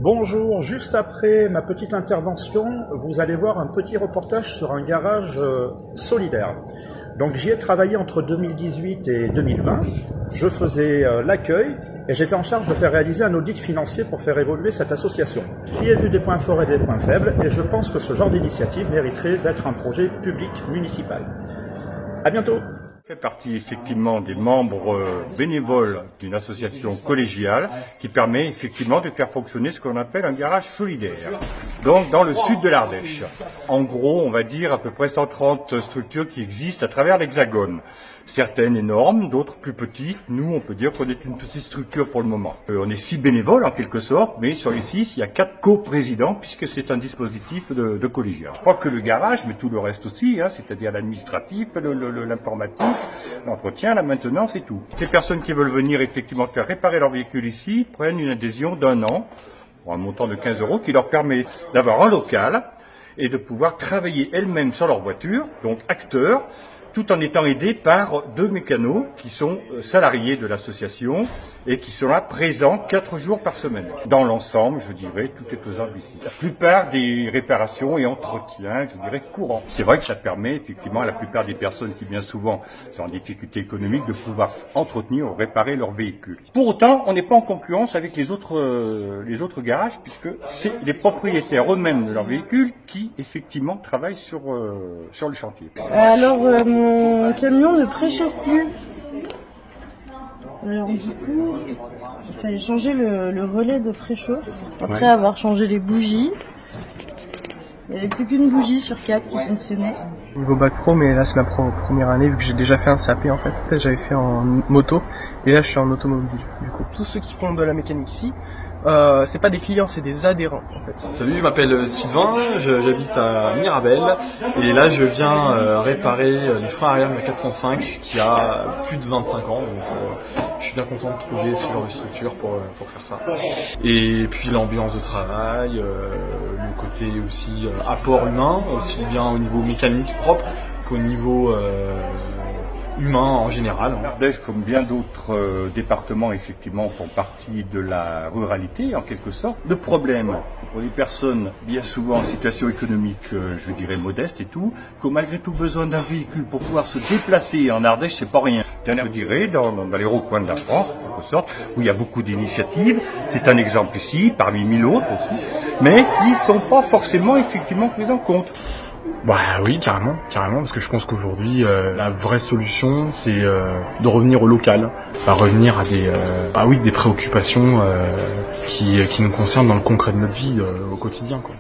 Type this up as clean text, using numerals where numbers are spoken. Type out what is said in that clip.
Bonjour, juste après ma petite intervention, vous allez voir un petit reportage sur un garage solidaire. Donc j'y ai travaillé entre 2018 et 2020, je faisais l'accueil et j'étais en charge de faire réaliser un audit financier pour faire évoluer cette association. J'y ai vu des points forts et des points faibles et je pense que ce genre d'initiative mériterait d'être un projet public municipal. À bientôt. Je fais partie effectivement des membres bénévoles d'une association collégiale qui permet effectivement de faire fonctionner ce qu'on appelle un garage solidaire, donc dans le sud de l'Ardèche. En gros, on va dire à peu près 130 structures qui existent à travers l'Hexagone. Certaines énormes, d'autres plus petites. Nous, on peut dire qu'on est une petite structure pour le moment. On est 6 bénévoles en quelque sorte, mais sur les 6, il y a 4 coprésidents puisque c'est un dispositif de collégial. Pas que le garage, mais tout le reste aussi, c'est-à-dire l'administratif, l'informatique, l'entretien, la maintenance et tout. Les personnes qui veulent venir effectivement faire réparer leur véhicule ici prennent une adhésion d'1 an, pour un montant de 15 € qui leur permet d'avoir un local et de pouvoir travailler elles-mêmes sur leur voiture, donc acteurs, tout en étant aidés par 2 mécanos qui sont salariés de l'association et qui sont là présents 4 jours par semaine. Dans l'ensemble, je dirais, tout est faisable ici. La plupart des réparations et entretiens, je dirais, courants. C'est vrai que ça permet effectivement à la plupart des personnes qui bien souvent sont en difficulté économique de pouvoir entretenir ou réparer leur véhicule. Pour autant, on n'est pas en concurrence avec les autres garages puisque c'est les propriétaires eux-mêmes de leur véhicule qui effectivement travaillent sur le chantier. Alors, mon camion ne préchauffe plus. Alors du coup, il fallait changer le relais de préchauffe. Après avoir changé les bougies, il n'y avait plus qu'une bougie sur 4 qui fonctionnait. Niveau bac pro, mais là c'est ma première année vu que j'ai déjà fait un CAP en fait. En fait j'avais fait en moto et là je suis en automobile du coup. Tous ceux qui font de la mécanique ici, c'est pas des clients, c'est des adhérents en fait. Salut, je m'appelle Sylvain, j'habite à Mirabel et là je viens réparer les freins arrière de la 405 qui a plus de 25 ans, donc je suis bien content de trouver ce genre de structure pour faire ça. Et puis l'ambiance de travail, le côté aussi apport humain, aussi bien au niveau mécanique propre qu'au niveau humain en général. L'Ardèche, comme bien d'autres départements, effectivement, font partie de la ruralité, en quelque sorte. Le problème pour les personnes, bien souvent en situation économique, je dirais modeste et tout, qui ont malgré tout besoin d'un véhicule pour pouvoir se déplacer en Ardèche, c'est pas rien. Je dirais, dans les recoins de la France, en quelque sorte, où il y a beaucoup d'initiatives. C'est un exemple ici, parmi 1000 autres aussi, mais qui ne sont pas forcément effectivement prises en compte. Bah oui, carrément, parce que je pense qu'aujourd'hui, la vraie solution, c'est de revenir au local, revenir à des préoccupations qui nous concernent dans le concret de notre vie au quotidien, quoi.